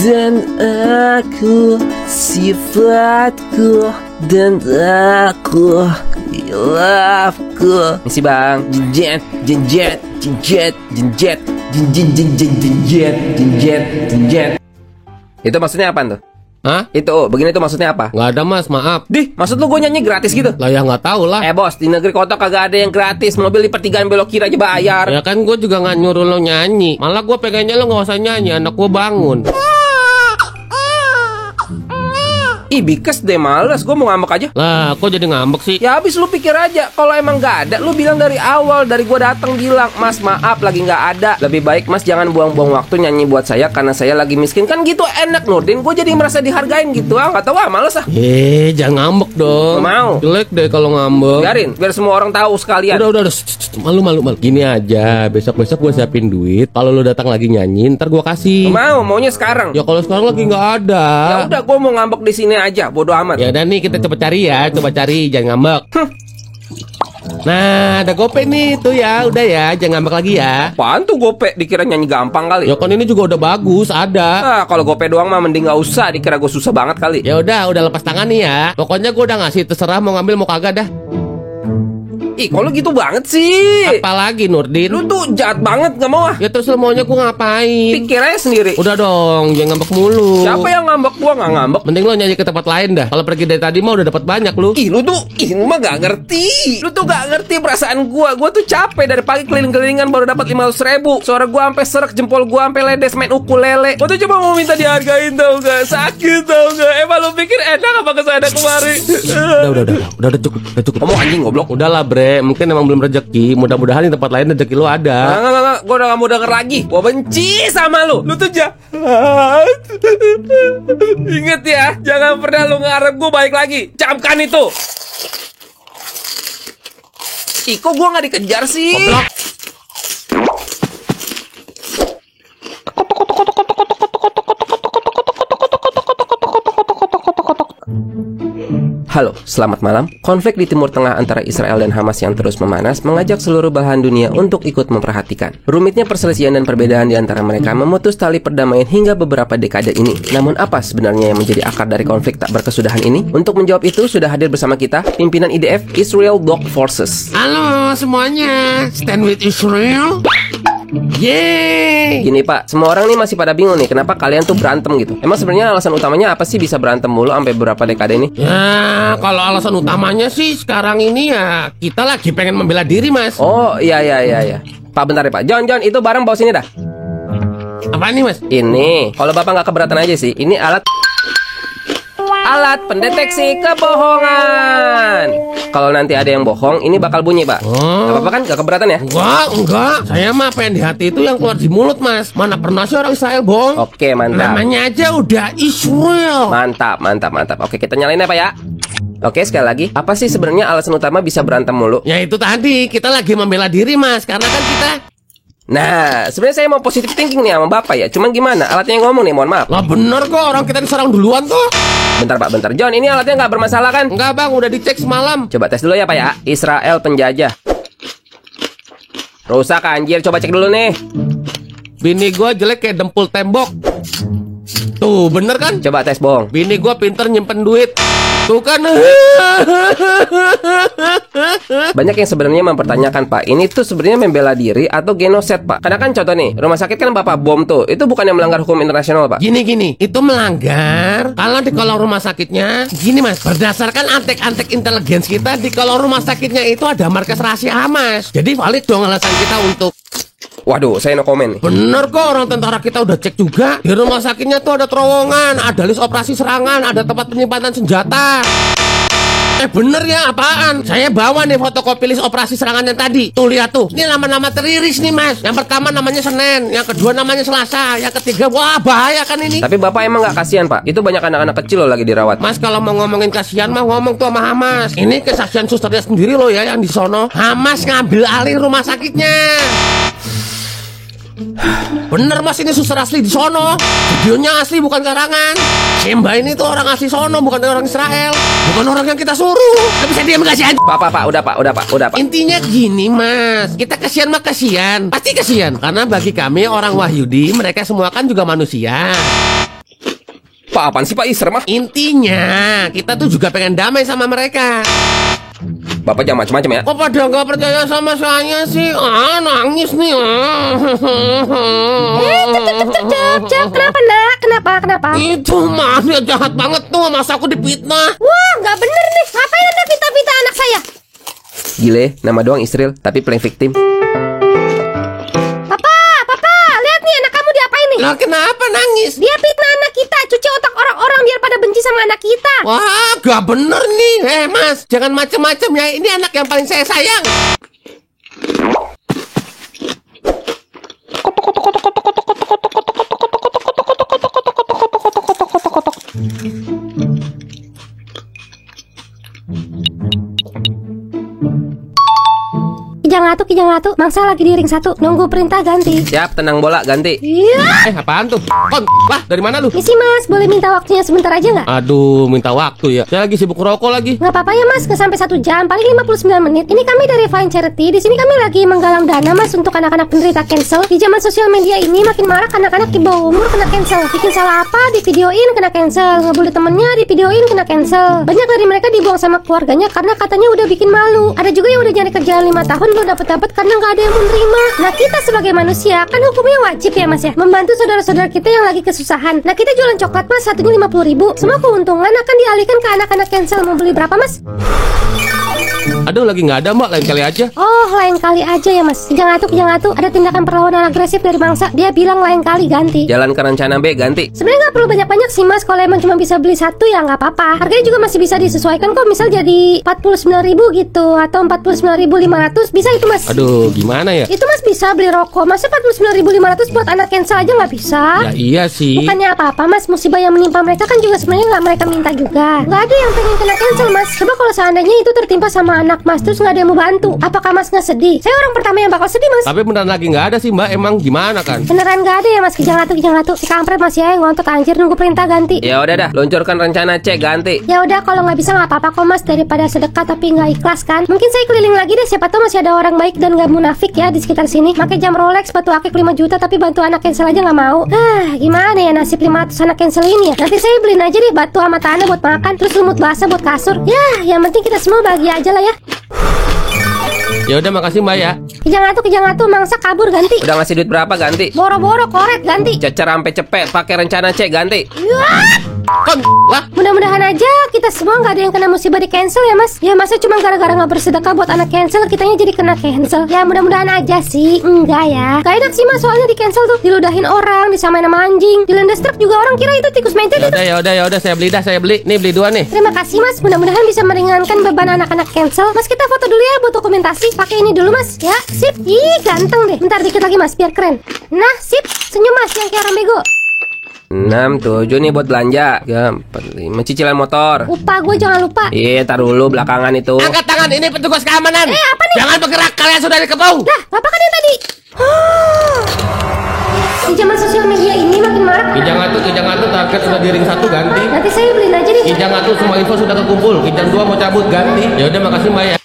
Dan aku, sifatku, dan aku, hilafku. Misi bang. Jenjet, jenjet, jenjet, jenjet, jenjet, jenjet, jenjet, jenjet, jenjet. Itu maksudnya apa tuh? Hah? Itu, begini tuh maksudnya apa? Nggak ada mas, maaf. Dih, maksud lu gue nyanyi gratis gitu? Lah ya nggak tahu lah. Bos, di negeri kota kagak ada yang gratis. Mobil di pertigaan belok kiri aja bayar. Ya kan gue juga nggak nyuruh lo nyanyi. Malah gue pengennya lo nggak usah nyanyi, anak gue bangun. Ih, bikes deh, males. Gue mau ngambek aja. Lah, kok jadi ngambek sih? Ya habis lu pikir aja. Kalau emang gak ada, lu bilang dari awal. Dari gue datang bilang, Mas maaf lagi gak ada. Lebih baik Mas jangan buang-buang waktu nyanyi buat saya karena saya lagi miskin. Kan gitu enak Nurdin. Gue jadi merasa dihargain gitu. Gak tau males ah. Jangan ngambek dong. Gak mau. Jelek deh kalau ngambek. Biarin, biar semua orang tahu sekalian. Udah. Malu. Gini aja, besok gue siapin duit. Kalau lo datang lagi nyanyi, ntar gue kasih. Maunya sekarang. Ya kalau sekarang lagi nggak ada. Ya udah, gue mau ngambek di sini aja. Bodo amat. Ya udah nih, kita coba cari ya. Coba cari, jangan ngambek. Nah, ada GoPay nih tuh ya. Udah ya, jangan ngambek lagi ya. Apaan tuh gope? Dikira nyanyi gampang kali. Ya kan ini juga udah bagus, ada. Kalau gope doang mah mending gak usah. Dikira gue susah banget kali. Ya udah lepas tangan nih ya. Pokoknya gue udah ngasih, terserah mau ngambil mau kagak dah. Ih, kok lu gitu banget sih? Apalagi Nurdin? Lu tuh jahat banget, gak mau ah. Ya terus lo maunya gue ngapain? Pikir aja sendiri. Udah dong, jangan ngambek mulu. Siapa yang ngambek? Gua gak ngambek. Mending lo nyanyi ke tempat lain dah. Kalau pergi dari tadi mah udah dapat banyak lu. Ih, lu mah gak ngerti. Lu tuh gak ngerti perasaan gua. Gua tuh capek dari pagi keliling-kelilingan baru dapat 500.000. Suara gua sampai serak, jempol gua sampai ledes main ukulele. Gua tuh cuma mau minta dihargain tau gak? Sakit tau gak? Emang lu pikir enak apa kesana kemari? Udah cukup. Kamu anjing goblok. Udahlah bre, mungkin emang belum rezeki. Mudah-mudahan di tempat lain rezeki lu ada. Nggak. Gua udah gak mau denger lagi. Gua benci sama lu. Lu tuh jahat. Ingat ya, jangan pernah lu ngarep gua baik lagi. Camkan itu. Ih, kok gua gak dikejar sih? Goblok. Halo, selamat malam. Konflik di Timur Tengah antara Israel dan Hamas yang terus memanas mengajak seluruh belahan dunia untuk ikut memperhatikan. Rumitnya perselisihan dan perbedaan di antara mereka memutus tali perdamaian hingga beberapa dekade ini. Namun apa sebenarnya yang menjadi akar dari konflik tak berkesudahan ini? Untuk menjawab itu sudah hadir bersama kita pimpinan IDF Israel Dog Forces. Halo semuanya, stand with Israel. Yeay. Gini Pak, semua orang nih masih pada bingung nih kenapa kalian tuh berantem gitu. Emang sebenarnya alasan utamanya apa sih bisa berantem mulu sampai beberapa dekade ini? Ya, kalau alasan utamanya sih sekarang ini ya kita lagi pengen membela diri mas. Oh iya. Pak bentar ya Pak, John itu barang bawa sini dah. Apa nih mas? Ini, kalau Bapak nggak keberatan aja sih, ini alat pendeteksi kebohongan. Kalau nanti ada yang bohong, ini bakal bunyi Pak. Gak apa-apa kan? Gak keberatan ya? Enggak. Saya mah apa yang di hati itu yang keluar di mulut mas. Mana pernah sih orang Israel bohong? Oke, mantap. Namanya aja udah Israel. Mantap. Oke, kita nyalain ya Pak ya. Oke, sekali lagi, apa sih sebenarnya alasan utama bisa berantem mulu? Ya itu tadi, kita lagi membela diri mas. Karena kan kita... Nah, sebenarnya saya mau positive thinking nih sama Bapak ya. Cuman gimana? Alatnya yang ngomong nih, mohon maaf. Lah bener kok, orang kita diserang duluan kok. Bentar Pak, bentar. John, ini alatnya nggak bermasalah kan? Enggak bang, udah dicek semalam. Coba tes dulu ya Pak ya. Israel penjajah. Rusak anjir, coba cek dulu nih. Bini gua jelek kayak dempul tembok. Tuh, bener kan? Coba tes bohong. Bini gua pinter nyimpen duit. Tuh kan. Banyak yang sebenarnya mempertanyakan Pak, ini tuh sebenarnya membela diri atau genoset Pak? Karena kan contoh nih, rumah sakit kan Bapak bom tuh, itu bukan yang melanggar hukum internasional Pak? Gini, itu melanggar. Kalau di kolong rumah sakitnya, gini mas, berdasarkan antek-antek inteligens kita, di kolong rumah sakitnya itu ada markas rahasia Hamas. Jadi valid dong alasan kita untuk... Waduh, saya no komen nih. Bener kok, orang tentara kita udah cek juga. Di rumah sakitnya tuh ada terowongan, ada list operasi serangan, ada tempat penyimpanan senjata. Bener ya, apaan? Saya bawa nih fotokopi list operasi serangan yang tadi. Tuh lihat tuh, ini nama-nama teriris nih mas. Yang pertama namanya Senin, yang kedua namanya Selasa, yang ketiga, wah bahaya kan ini. Tapi Bapak emang gak kasihan Pak? Itu banyak anak-anak kecil loh lagi dirawat. Mas kalau mau ngomongin kasihan mah ngomong tuh sama Hamas. Ini kesaksian susternya sendiri loh ya yang di sono. Hamas ngambil alih rumah sakitnya. Bener mas, ini suster asli di sono. Videonya asli bukan karangan. Si Mbak ini tuh orang asli sono, bukan orang Israel. Bukan orang yang kita suruh. Gak bisa diam gak sih anjing? Pak, udah Pak. Intinya gini mas, kita kasihan mah kasihan. Pasti kasihan, karena bagi kami orang Wahyudi, mereka semua kan juga manusia. Pak, apaan sih Pak Isra mah? Intinya, kita tuh juga pengen damai sama mereka. Bapak jangan macam-macam ya. Kok pada nggak percaya sama saya sih? Nangis nih. Cep, kenapa nak? Kenapa? Itu mah dia jahat banget tuh, masa aku dipitnah. Wah, nggak bener nih. Ngapain anda fitnah-fitnah anak saya? Gile, nama doang Israel, tapi playing victim. Papa, lihat nih anak kamu diapain nih? Lah kenapa nangis? Dia fitnah anak kita, cuci otak orang-orang biar pada benci sama anak kita. Wah, gak bener nih. Mas, jangan macem-macem ya. Ini anak yang paling saya sayang. Kijang Ratu, mangsa lagi di ring 1, nunggu perintah ganti. Siap, tenang bola, ganti. Iya. Apaan tuh? Lah, dari mana lu? Misi mas, boleh minta waktunya sebentar aja nggak? Aduh, minta waktu ya. Saya lagi sibuk ngerokok lagi. Nggak apa-apa ya mas, nggak sampai 1 jam, paling 59 menit. Ini kami dari Fine Charity. Di sini kami lagi menggalang dana mas untuk anak-anak penderita cancel. Di zaman sosial media ini makin marak anak-anak di bawah umur kena cancel. Bikin salah apa, di videoin kena cancel. Ngebully temennya, di videoin kena cancel. Banyak dari mereka dibuang sama keluarganya karena katanya udah bikin malu. Ada juga yang udah nyari kerjaan 5 tahun belum dapet karena nggak ada yang menerima. Nah kita sebagai manusia kan hukumnya wajib ya mas ya, membantu saudara-saudara kita yang lagi kesusahan. Nah kita jualan coklat mas, satunya 50.000. Semua keuntungan akan dialihkan ke anak-anak cancel. Mau beli berapa mas? Aduh, lagi nggak ada mbak, lain kali aja. Oh lain kali aja ya mas. Kijang Ratu, ada tindakan perlawanan agresif dari bangsa. Dia bilang lain kali ganti. Jalan ke rencana B, ganti. Sebenarnya nggak perlu banyak-banyak sih mas. Kalau emang cuma bisa beli satu ya nggak apa-apa. Harganya juga masih bisa disesuaikan kok. Misal jadi 49.000 gitu atau 49.500 bisa itu mas. Aduh, gimana ya? Itu mas bisa beli rokok. Masa 49.500 buat anak cancel aja nggak bisa? Ya iya sih. Bukannya apa-apa mas, musibah yang menimpa mereka kan juga sebenarnya nggak mereka minta juga. Nggak ada yang pengen kena cancel mas. Coba kalau seandainya itu tertimpa sama anak mas, terus nggak ada yang mau bantu, apakah mas nggak sedih? Saya orang pertama yang bakal sedih mas. Tapi beneran lagi nggak ada sih mbak, emang gimana kan? Beneran nggak ada ya mas. Kijang Ratu, si kampret masih ya yang ngontot anjir nunggu perintah ganti. Ya udah dah, luncurkan rencana C, ganti. Ya udah kalau nggak bisa nggak apa-apa kok mas, daripada sedekah tapi nggak ikhlas kan. Mungkin saya keliling lagi deh, siapa tahu masih ada orang baik dan nggak munafik ya di sekitar sini. Pakai jam Rolex, batu akik 5 juta tapi bantu anak cancel aja nggak mau. Gimana ya nasib 500 anak cancel ini ya? Nanti saya beliin aja deh batu sama tanah buat makan, terus lumut basah buat kasur. Ya yang penting kita semua bahagia aja lah ya. Ya udah, makasih mbak ya. Kijang Ratu, mangsa kabur ganti. Udah ngasih duit berapa, ganti. Boro-boro koret ganti. Cecer sampai cepet, pakai rencana C, ganti. Lah, Mudah-mudahan aja kita semua nggak ada yang kena musibah di cancel ya mas. Ya masa cuma gara-gara nggak bersedekah buat anak cancel kitanya jadi kena cancel. Ya mudah-mudahan aja sih. Enggak ya, gak enak sih mas, soalnya di cancel tuh diludahin orang, disamain sama anjing, dilendas truk juga orang kira itu tikus mencet itu. ya udah, saya beli dah, saya beli. Nih beli 2 nih. Terima kasih mas, mudah-mudahan bisa meringankan beban anak-anak cancel. Mas kita foto dulu ya buat dokumentasi. Pakai ini dulu mas. Ya sip. Ih ganteng deh. Bentar dikit lagi mas biar keren. Nah sip. Senyum mas yang kayak orang bego. 6, 7 nih buat belanja. 3, 4, 5 cicilan motor. Upah gue jangan lupa. Iya, taruh dulu belakangan itu. Angkat tangan, ini petugas keamanan. Apa nih? Jangan bergerak, kalian sudah dikepung. Lah bapak kan yang tadi. Di zaman sosial media ini makin marak. Kijang Ratu, target sudah di ring 1, ganti. Nanti saya beliin aja nih. Kijang Ratu, semua info sudah kekumpul. Kijang 2 mau cabut, ganti. Ya udah, makasih mbak ya.